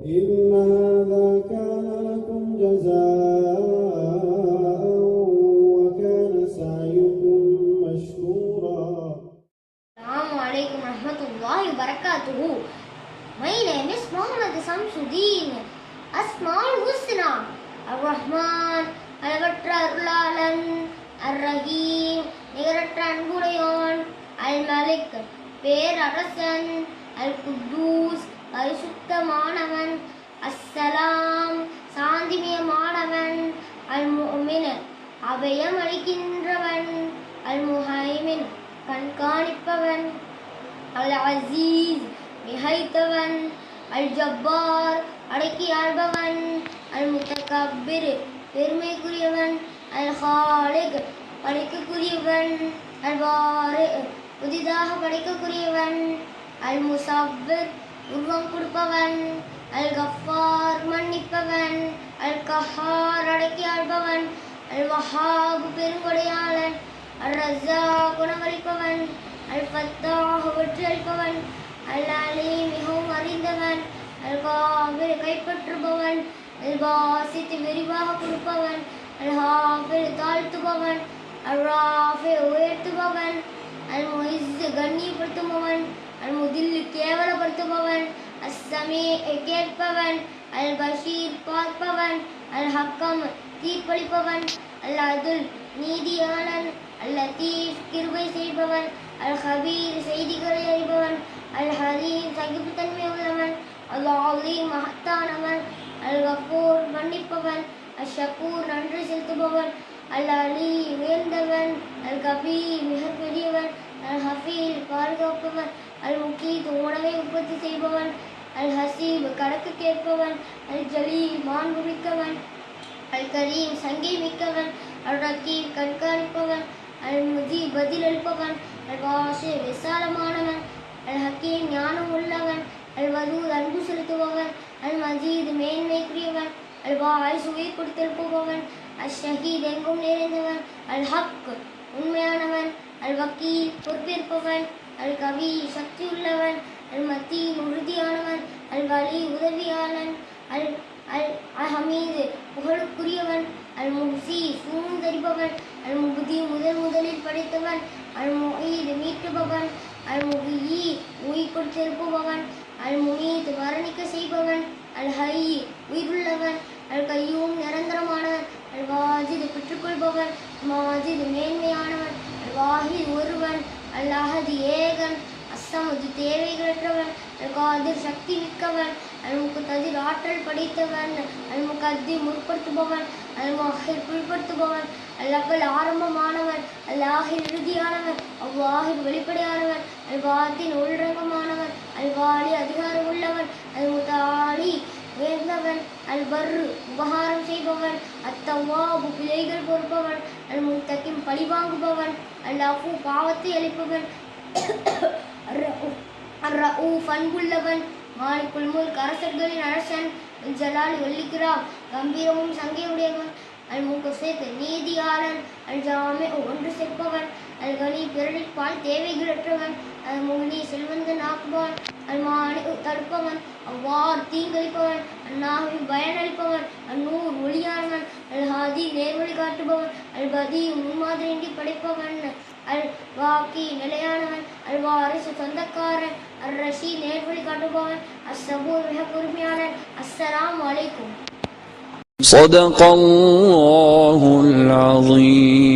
إن هذا كان لكم جزاء وكان سعيكم مشكورا. Assalamu alaikum warahmatullahi wabarakatuh. My name is Muhammad Samsuddin. Asmaul Husna Ar-Rahman, அளவற்ற அருளாளன், அர்-ரஹீம், நிகரற்ற அன்புடையோன், அல்-மலிக், பேரரசன், அல்-குத்தூஸ், பரிசுத்தமானவன், அஸ்ஸலாம், சாந்திமயமானவன், அல்-முஃமின், அபயம் அளிக்கின்றவன், அல்-முஹைமின், கண்காணிப்பவன், அல்-அசீஸ், மிகைத்தவன், அல்-ஜப்பார், அடக்கி ஆள்பவன், அல்-முத்தகப்பிர், பெருமைக்குரியவன், அல்-ஹாலிக், படைக்கக்கூடியவன், அல்-பாரி, புதிதாக படைக்கக்கூடியவன், அல்-முஸவ்விர், உருவம் கொடுப்பவன், அல்-கஃபார், மன்னிப்பவன், அல்-கஹார், அடக்கி ஆள்பவன், அல்-வஹாப், பெருங்கொடையாளன், அர்-ரஸாக், உணவளிப்பவன், அல்-ஃபத்தாஹ், வெற்றி அளிப்பவன், அல்-அலீம், மிகவும் அறிந்தவன், அல்-காபிர், கைப்பற்றுபவன், அல்-பாசித், விரிவாக கொடுப்பவன், அல்-ஹாஃபிர், தாழ்த்துபவன், அல்-ராஃபி, உயர்த்துபவன், அல்-முஇஸ், கண்ணியப்படுத்துபவன், அல்-முதில், கேவலப்படுத்துபவன், அஸ்-சமீ, கேட்பவன், அல்-பஷீர், பார்ப்பவன், அல்-ஹக்கம், தீர்ப்பளிப்பவன், அல்-அதுல், நீதியாளன், அல்-லத்தீஃப், கிருபை செய்பவன், அல்-ஹபீர், செய்திகளை அறிபவன், அல்-ஹலீம், சகிப்புத்தன்மை உள்ளவன், அல்-அலீம், மகத்தானவன், அல்-கஃபூர், மன்னிப்பவன், அல்-ஷக்கூர், நன்றி செலுத்துபவன், அல்-அலி, உயர்ந்தவன், அல்-கபீர், மிக பெரியவன், அல்-ஹஃபீல், பாதுகாப்பவன், அல்-முகீத், உணவை உற்பத்தி செய்பவன், அல்-ஹசீப், கணக்கு கேட்பவன், அல்-ஜலீல், மாண்புமிக்கவன், அல்-கரீம், சங்கை மிக்கவன், அல்-ரகீப், கண்காணிப்பவன், அல்-முஜீப், பதிலளிப்பவன், அல்-வாசி, விசாலமானவன், அல்-ஹக்கீம், ஞானம் உள்ளவன், அல்-வதூத், அன்பு செலுத்துபவன், அல்-மஜீத், மேன்மைக்குரியவன், அல்-பாயிஸ், உயிர் கொடுத்தெழுப்புபவன், அல்-ஷஹீத், எங்கும் நிறைந்தவன், அல்-ஹக், உண்மையானவன், அல்-வக்கீல், பொறுப்பேற்பவன், அல்-கவி, சக்தி உள்ளவன், அல்-மத்தீன், உறுதியானவன், அல்-வலி, உதவியாளன், அல்-ஹமீது, புகழுக்குரியவன், அல்-முஹ்சி, சூழ்ந்தறிபவன், அல்-முப்தி, முதலில் படைத்தவன், அல்-முஈத், மீட்டுபவன், அல்-முஹ்யி, உயிர் கொடுத்தெழுப்புபவன், அல்-முமீத், மரணிக்க செய்பவன், அல்-ஹய், உயிருள்ளவன், அல்-கய்யூம், நிரந்தரமானவன், அல்-வாஜித், பெற்றுக்கொள்பவன், மாஜித், மேன்மையானவன், அல்-வாஹித், ஒருவன், அல்-அஹத், ஏகன், அஸ்ஸமது, தேவைகளற்றவன், அல்-காதிர், சக்தி மிக்கவன், அல்-முக்ததிர், ஆற்றல் படைத்தவன், அல்-முகத்திம், முற்படுத்துபவன், அல்-முஅஹிர், பிற்படுத்துபவன், அல்-அவ்வல், ஆரம்பமானவன், அல்-ஆஹிர், இறுதியானவன், அல்-வாஹிர், வெளிப்படையானவன், அல்-பாத்தின், உள்ரங்கமானவன், அல்-வாலி, அதிகாரம் உள்ளவன், அல்-முதாலி, உயர்ந்தவன், அல்-பர்ரு, உபகாரம் செய்பவன், அத்-தவ்வாபு, பிழைகள் பொறுப்பவன், அல்-முன்தகிம், பழிவாங்குபவன், அல்-அஃபு, பாவத்தை அளிப்பவன், அர்-ரഊஃப், அன்புள்ளவன், மாலிக்குல் முல்க், அரசர்களின் அரசன், அல்-ஜலால், வல்லிக்ராம், கம்பீரமும் சங்கையுடையவன், அல்-முக்ஸித், நீதியாளன், அல்-ஜாமி, ஒன்று சேர்ப்பவன், அல்-கனி, பிறரிற்பால் தேவைகளற்றவன், அல்-முக்னி, செல்வந்தன் ஆக்குபவன், அல்-மானி, தடுப்பவன், அவ்வார், தீங்களிப்பவன், அல்-நாஹி, பயனளிப்பவன், அல்-நூர், ஒளியானவன், அல்-ஹாதி, நேர்வழி காட்டுபவன், அல்-பதி, முன்மாதிரியின்றி படைப்பவன், அல்-வாக்கி, நிலையானவன், அல்-வாரிசு, சொந்தக்காரன், அர்-ரஷீத், நேர்வழி காட்டுபவன், அஸ்-சபூர், மிக பொறுமையாளன். அஸ்ஸலாமு அலைக்கும். صدق الله العظيم.